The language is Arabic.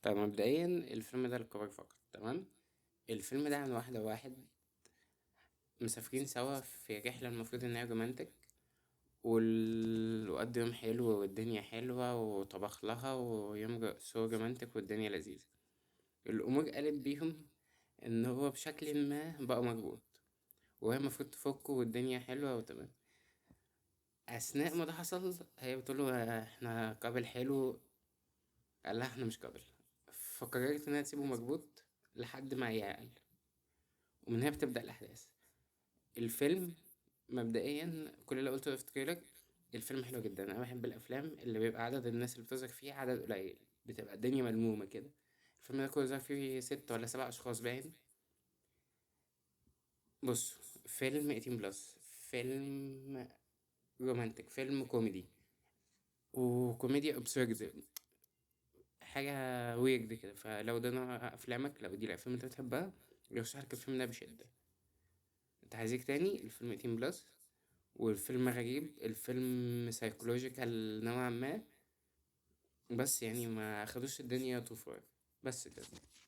طيب مبدئيا الفيلم ده للكبار فقط، تمام. الفيلم ده عن واحدة وواحد مسافرين سوا في رحلة المفروض إنها رومانتك، وقضوا يوم حلو والدنيا حلوة وطبخ لها ويوم سو رومانتك والدنيا لذيذة. الأمور قلت بيهم إن هو بشكل ما بقى مربوط، وهي المفروض تفكه والدنيا حلوة وتمام. أثناء ما ده حصل هي بتقوله احنا قابل حلو، قال لها احنا مش قابل. فقررت إنها تسيبه مربوط لحد ما يعقل، ومن هنا بتبدأ الأحداث. الفيلم مبدئيا كل اللي قلته افتكر. الفيلم حلو جدا، انا بحب الافلام اللي بيبقى عدد الناس اللي بتظهر فيه عدد قليل، بتبقى الدنيا ملمومه كده. الفيلم ده كله ظهر فيه 6 ولا 7 اشخاص باين. بص، فيلم 18 بلس، فيلم رومانتك، فيلم كوميدي، وكوميديا ابسورد، حاجه ويرد كده. فلو ده نوع افلامك، لو دي الافلام اللي انت بتحبها، يرشح لك الفيلم ده بشده. انت عايزك تاني الفيلم 18 بلس، والفيلم غريب، الفيلم سايكولوجيكال نوعا ما، بس يعني ما خدوش الدنيا طوفان. بس كده.